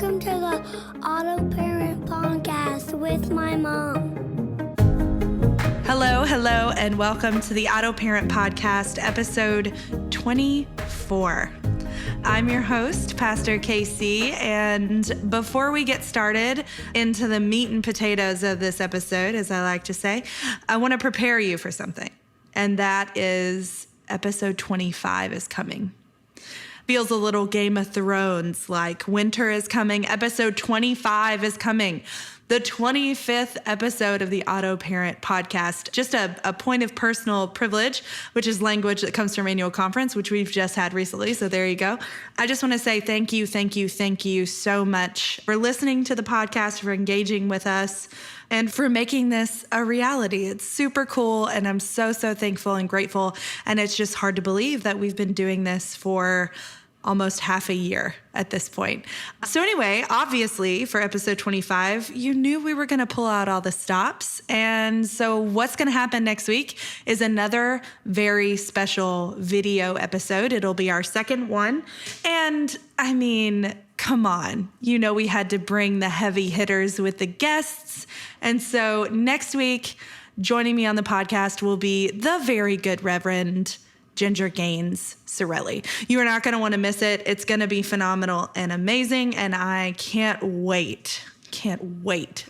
Welcome to the AutoParent podcast with my mom. Hello, and welcome to the AutoParent podcast, episode 24. I'm your host, Pastor Casey, and before we get started into the meat and potatoes of this episode, as I like to say, I want to prepare you for something, and that is episode 25 is coming. Feels a little Game of Thrones, like winter is coming, episode 25 is coming. The 25th episode of the AutoParent podcast. Just a point of personal privilege, which is language that comes from annual conference, which we've just had recently. So there you go. I just want to say thank you so much for listening to the podcast, for engaging with us, and for making this a reality. It's super cool, and I'm so thankful and grateful. And it's just hard to believe that we've been doing this for almost half a year at this point. So anyway, obviously for episode 25, you knew we were going to pull out all the stops. And so what's going to happen next week is another very special video episode. It'll be our second one. And I mean, come on, we had to bring the heavy hitters with the guests. And so next week, joining me on the podcast will be the very good Reverend Ginger Gaines Sorelli. You are not going to want to miss it. It's going to be phenomenal and amazing, and I can't wait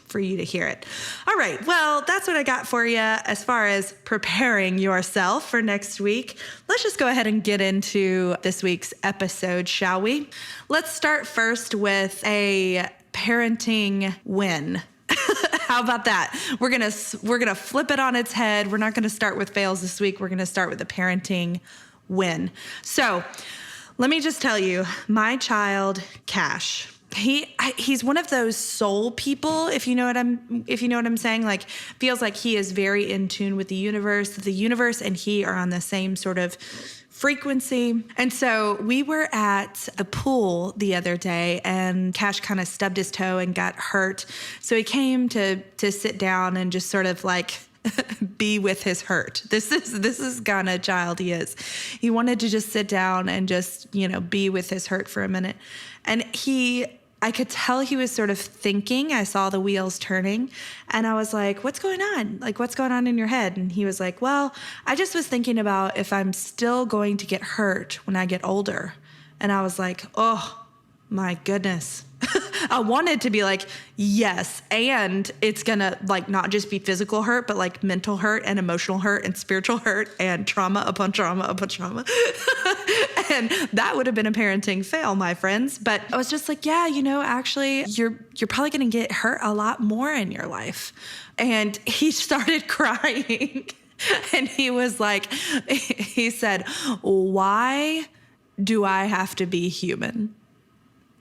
for you to hear it. All right, well, that's what I got for you as far as preparing yourself for next week. Let's just go ahead and get into this week's episode, shall we? Let's start first with a parenting win. How about that? We're gonna flip it on its head. We're not gonna start with fails this week. We're gonna start with a parenting win. So let me just tell you, my child, Cash, he's one of those soul people, if you know what I'm saying. Like, feels like he is very in tune with the universe, and he are on the same sort of frequency. And so we were at the pool the other day, and Cash kind of stubbed his toe and got hurt. So he came to sit down and just sort of like be with his hurt. This is kind of child he is. He wanted to just sit down and just, be with his hurt for a minute. And I could tell he was sort of thinking. I saw the wheels turning, and I was like, what's going on? Like, what's going on in your head? And he was like, well, I just was thinking about if I'm still going to get hurt when I get older. And I was like, oh my goodness. I wanted to be like, yes, and it's gonna like not just be physical hurt, but like mental hurt and emotional hurt and spiritual hurt and trauma upon trauma upon trauma. And that would have been a parenting fail, my friends. But I was just like, yeah, actually you're probably gonna get hurt a lot more in your life. And he started crying. And he was like, he said, why do I have to be human?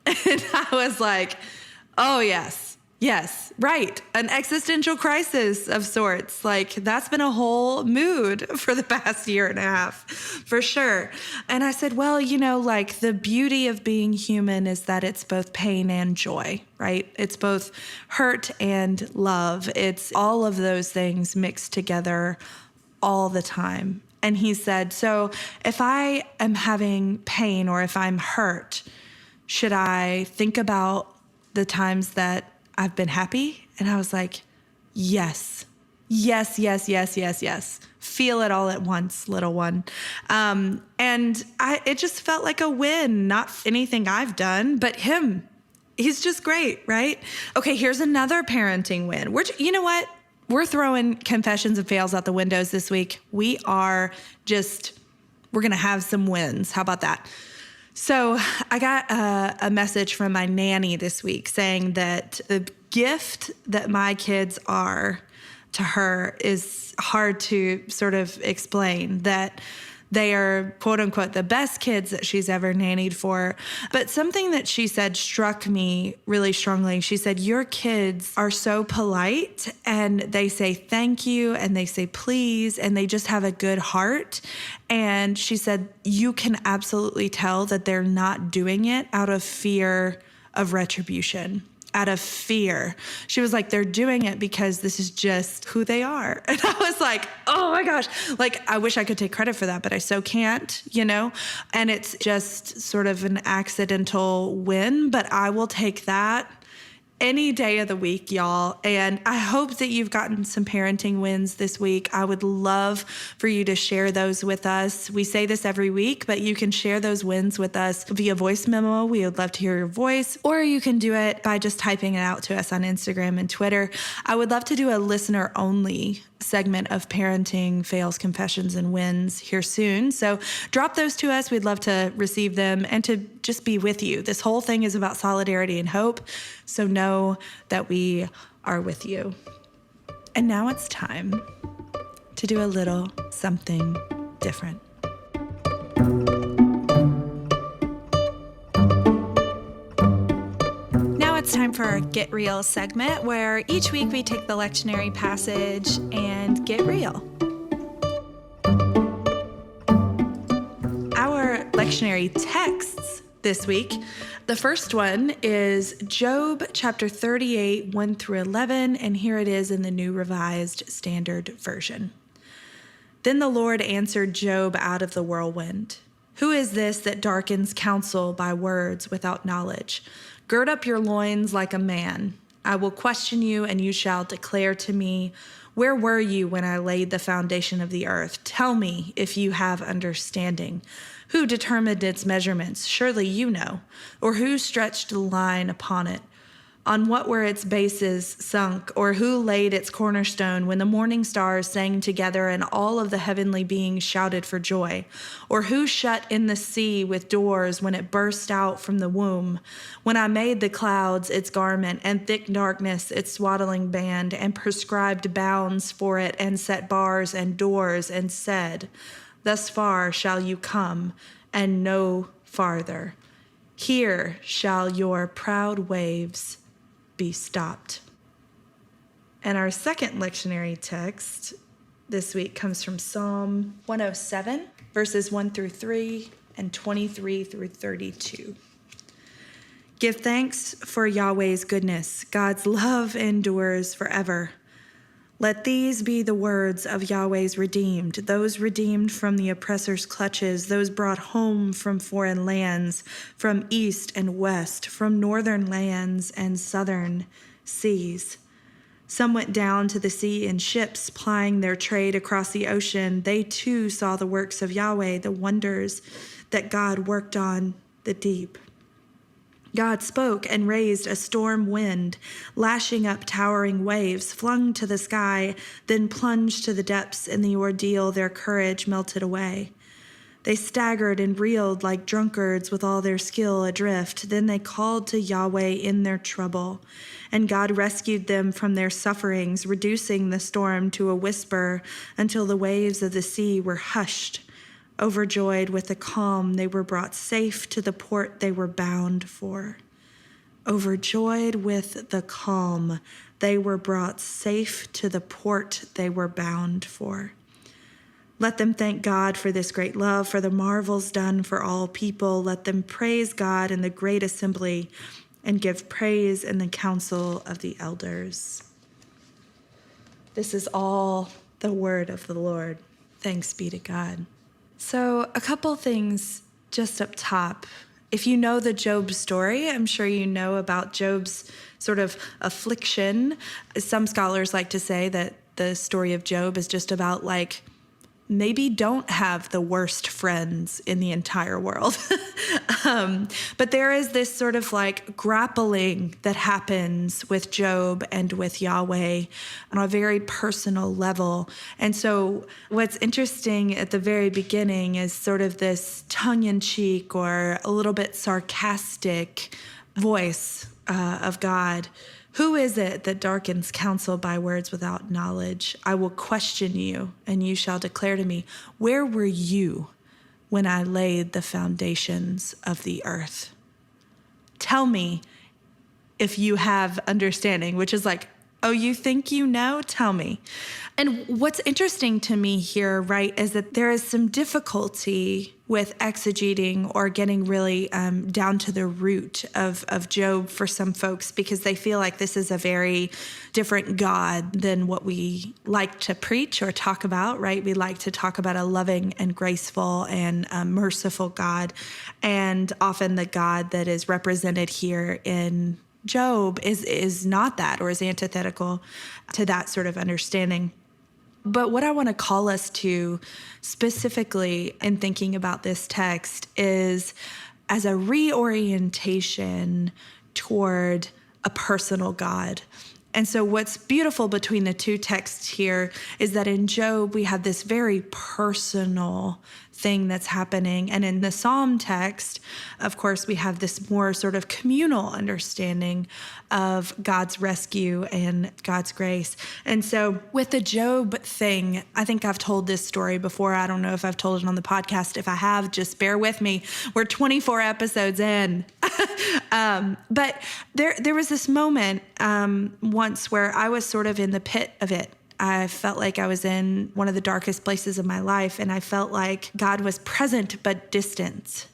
And I was like, oh, yes, right. An existential crisis of sorts. Like, that's been a whole mood for the past year and a half, for sure. And I said, well, like the beauty of being human is that it's both pain and joy, right? It's both hurt and love. It's all of those things mixed together all the time. And he said, so if I am having pain or if I'm hurt, should I think about the times that I've been happy? And I was like, yes. Feel it all at once, little one. And it just felt like a win, not anything I've done, but him. He's just great, right? Okay, here's another parenting win. You know what? We're throwing confessions and fails out the windows this week. We're going to have some wins. How about that? So I got a message from my nanny this week saying that the gift that my kids are to her is hard to sort of explain, that they are, quote unquote, the best kids that she's ever nannied for. But something that she said struck me really strongly. She said, your kids are so polite, and they say thank you, and they say please, and they just have a good heart. And she said, you can absolutely tell that they're not doing it out of fear of retribution. out of fear. She was like, they're doing it because this is just who they are. And I was like, oh my gosh, like, I wish I could take credit for that, but I so can't, and it's just sort of an accidental win, but I will take that any day of the week, y'all. And I hope that you've gotten some parenting wins this week. I would love for you to share those with us. We say this every week, but you can share those wins with us via voice memo. We would love to hear your voice, or you can do it by just typing it out to us on Instagram and Twitter. I would love to do a listener only segment of parenting fails, confessions, and wins here soon. So drop those to us. We'd love to receive them and to just be with you. This whole thing is about solidarity and hope. So know that we are with you. And now it's time to do a little something different. It's time for our Get Real segment, where each week we take the lectionary passage and get real. Our lectionary texts this week, the first one is Job chapter 38, 1 through 11, and here it is in the New Revised Standard Version. Then the Lord answered Job out of the whirlwind. Who is this that darkens counsel by words without knowledge? Gird up your loins like a man. I will question you, and you shall declare to me, where were you when I laid the foundation of the earth? Tell me if you have understanding. Who determined its measurements? Surely you know. Or who stretched the line upon it? On what were its bases sunk, or who laid its cornerstone when the morning stars sang together and all of the heavenly beings shouted for joy? Or who shut in the sea with doors when it burst out from the womb? When I made the clouds its garment and thick darkness its swaddling band, and prescribed bounds for it and set bars and doors, and said, thus far shall you come and no farther. Here shall your proud waves be stopped. And our second lectionary text this week comes from Psalm 107, verses 1 through 3 and 23 through 32. Give thanks for Yahweh's goodness. God's love endures forever. Let these be the words of Yahweh's redeemed, those redeemed from the oppressor's clutches, those brought home from foreign lands, from east and west, from northern lands and southern seas. Some went down to the sea in ships, plying their trade across the ocean. They too saw the works of Yahweh, the wonders that God worked on the deep. God spoke and raised a storm wind, lashing up towering waves, flung to the sky, then plunged to the depths. In the ordeal, their courage melted away. They staggered and reeled like drunkards with all their skill adrift. Then they called to Yahweh in their trouble, and God rescued them from their sufferings, reducing the storm to a whisper until the waves of the sea were hushed. Overjoyed with the calm, they were brought safe to the port they were bound for. Overjoyed with the calm, they were brought safe to the port they were bound for. Let them thank God for this great love, for the marvels done for all people. Let them praise God in the great assembly and give praise in the council of the elders. This is all the word of the Lord. Thanks be to God. So a couple things just up top. If you know the Job story, I'm sure you know about Job's sort of affliction. Some scholars like to say that the story of Job is just about maybe don't have the worst friends in the entire world. But there is this sort of grappling that happens with Job and with Yahweh on a very personal level. And so what's interesting at the very beginning is sort of this tongue-in-cheek or a little bit sarcastic voice of God. Who is it that darkens counsel by words without knowledge? I will question you, and you shall declare to me, where were you when I laid the foundations of the earth? Tell me if you have understanding, which is Oh, you think you know? Tell me. And what's interesting to me here, right, is that there is some difficulty with exegeting or getting really down to the root of Job for some folks, because they feel like this is a very different God than what we like to preach or talk about, right? We like to talk about a loving and graceful and merciful God. And often the God that is represented here in Job is not that, or is antithetical to that sort of understanding. But what I want to call us to specifically in thinking about this text is as a reorientation toward a personal God. And so what's beautiful between the two texts here is that in Job, we have this very personal thing that's happening. And in the Psalm text, of course, we have this more sort of communal understanding of God's rescue and God's grace. And so with the Job thing, I think I've told this story before. I don't know if I've told it on the podcast. If I have, just bear with me. We're 24 episodes in. But there was this moment once where I was sort of in the pit of it. I felt like I was in one of the darkest places of my life, and I felt like God was present but distant.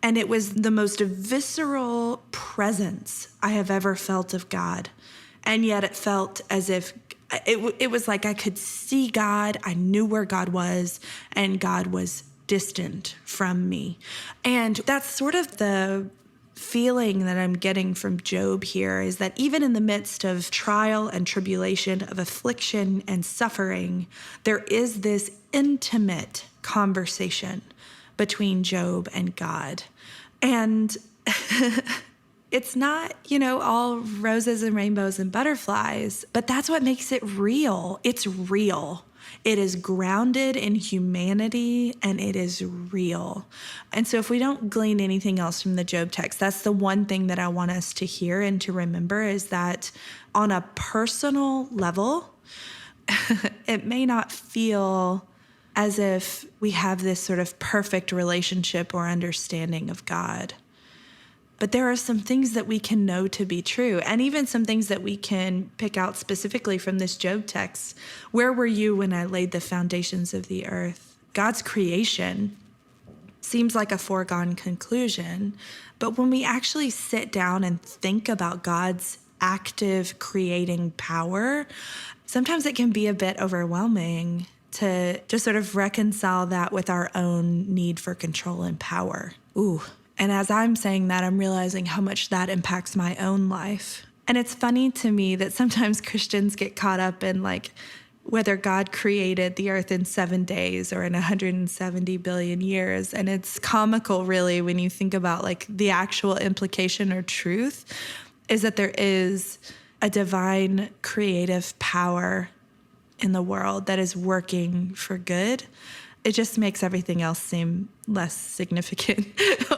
And it was the most visceral presence I have ever felt of God. And yet it felt as if it was like I could see God, I knew where God was, and God was distant from me. And that's sort of the feeling that I'm getting from Job here, is that even in the midst of trial and tribulation, of affliction and suffering, there is this intimate conversation between Job and God. And it's not, all roses and rainbows and butterflies, but that's what makes it real. It's real. It is grounded in humanity, and it is real. And so if we don't glean anything else from the Job text, that's the one thing that I want us to hear and to remember, is that on a personal level, it may not feel as if we have this sort of perfect relationship or understanding of God. But there are some things that we can know to be true, and even some things that we can pick out specifically from this Job text. Where were you when I laid the foundations of the earth? God's creation seems like a foregone conclusion, but when we actually sit down and think about God's active creating power, sometimes it can be a bit overwhelming to just sort of reconcile that with our own need for control and power. Ooh. And as I'm saying that, I'm realizing how much that impacts my own life. And it's funny to me that sometimes Christians get caught up in whether God created the earth in 7 days or in 170 billion years. And it's comical, really, when you think about the actual implication or truth is that there is a divine creative power in the world that is working for good. It just makes everything else seem less significant,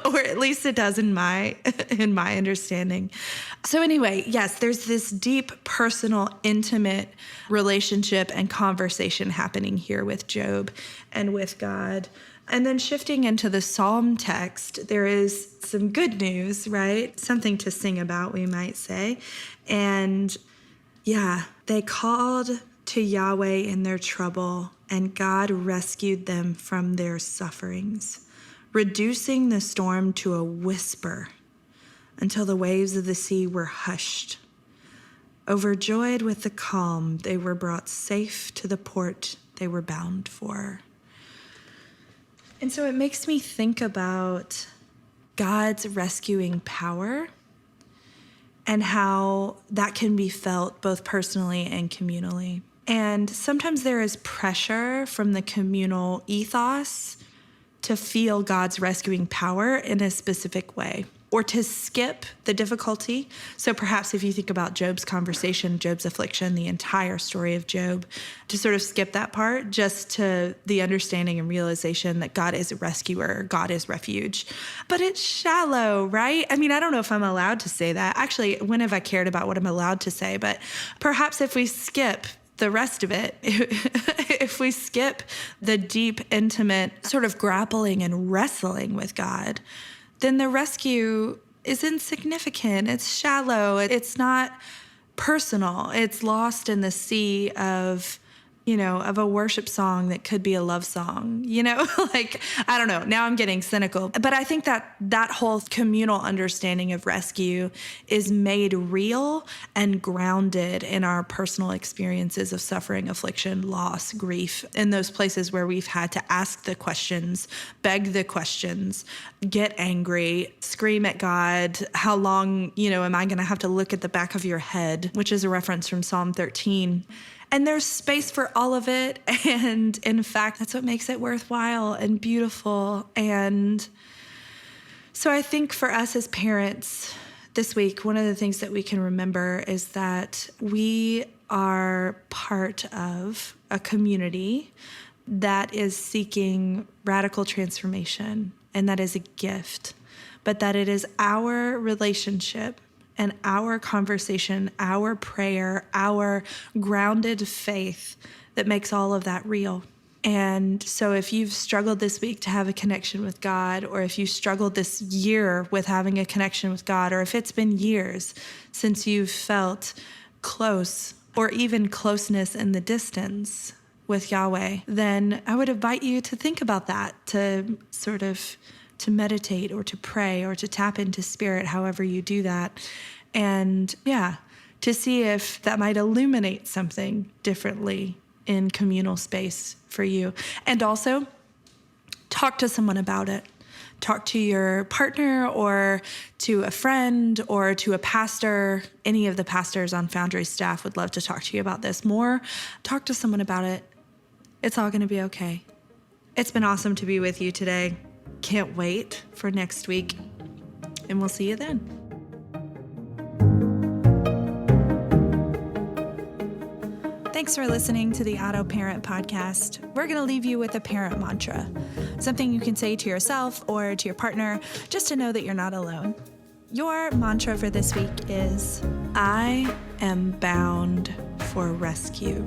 or at least it does in my understanding. So anyway, yes, there's this deep, personal, intimate relationship and conversation happening here with Job and with God. And then shifting into the Psalm text, there is some good news, right? Something to sing about, we might say. And yeah, they called to Yahweh in their trouble, and God rescued them from their sufferings, reducing the storm to a whisper until the waves of the sea were hushed. Overjoyed with the calm, they were brought safe to the port they were bound for. And so it makes me think about God's rescuing power and how that can be felt both personally and communally. And sometimes there is pressure from the communal ethos to feel God's rescuing power in a specific way, or to skip the difficulty. So perhaps if you think about Job's conversation, Job's affliction, the entire story of Job, to sort of skip that part just to the understanding and realization that God is a rescuer, God is refuge. But it's shallow, right? I mean, I don't know if I'm allowed to say that. Actually, when have I cared about what I'm allowed to say? But perhaps if we skip the rest of it, if we skip the deep, intimate sort of grappling and wrestling with God, then the rescue is insignificant. It's shallow. It's not personal. It's lost in the sea of a worship song that could be a love song, like, I don't know. Now I'm getting cynical, but I think that whole communal understanding of rescue is made real and grounded in our personal experiences of suffering, affliction, loss, grief, in those places where we've had to ask the questions, beg the questions, get angry, scream at God. How long, am I going to have to look at the back of your head, which is a reference from Psalm 13. And there's space for all of it. And in fact, that's what makes it worthwhile and beautiful. And so I think for us as parents this week, one of the things that we can remember is that we are part of a community that is seeking radical transformation, and that is a gift, but that it is our relationship and our conversation, our prayer, our grounded faith that makes all of that real. And so if you've struggled this week to have a connection with God, or if you struggled this year with having a connection with God, or if it's been years since you've felt close or even closeness in the distance with Yahweh, then I would invite you to think about that, to meditate or to pray or to tap into spirit, however you do that. And to see if that might illuminate something differently in communal space for you. And also talk to someone about it. Talk to your partner or to a friend or to a pastor. Any of the pastors on Foundry staff would love to talk to you about this more. Talk to someone about it. It's all going to be okay. It's been awesome to be with you today. Can't wait for next week, and we'll see you then. Thanks for listening to the AutoParent podcast. We're going to leave you with a parent mantra, something you can say to yourself or to your partner just to know that you're not alone. Your mantra for this week is, I am bound for rescue.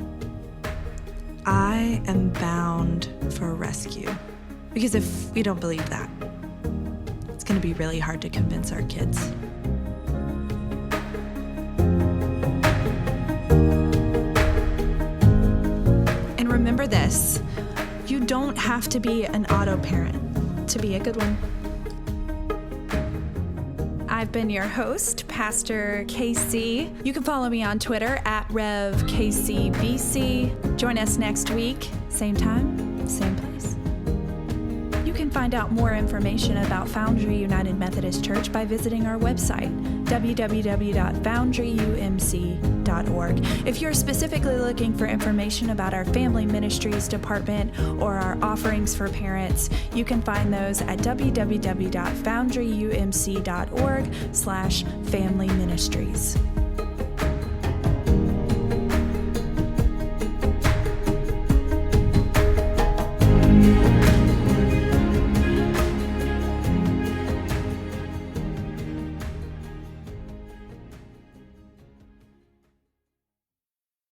I am bound for rescue. Because if we don't believe that, it's going to be really hard to convince our kids. And remember this, you don't have to be an auto parent to be a good one. I've been your host, Pastor KC. You can follow me on Twitter at RevKCBC. Join us next week, same time, same place. You can find out more information about Foundry United Methodist Church by visiting our website, www.foundryumc.org. If you're specifically looking for information about our Family Ministries department or our offerings for parents, you can find those at www.foundryumc.org/family ministries.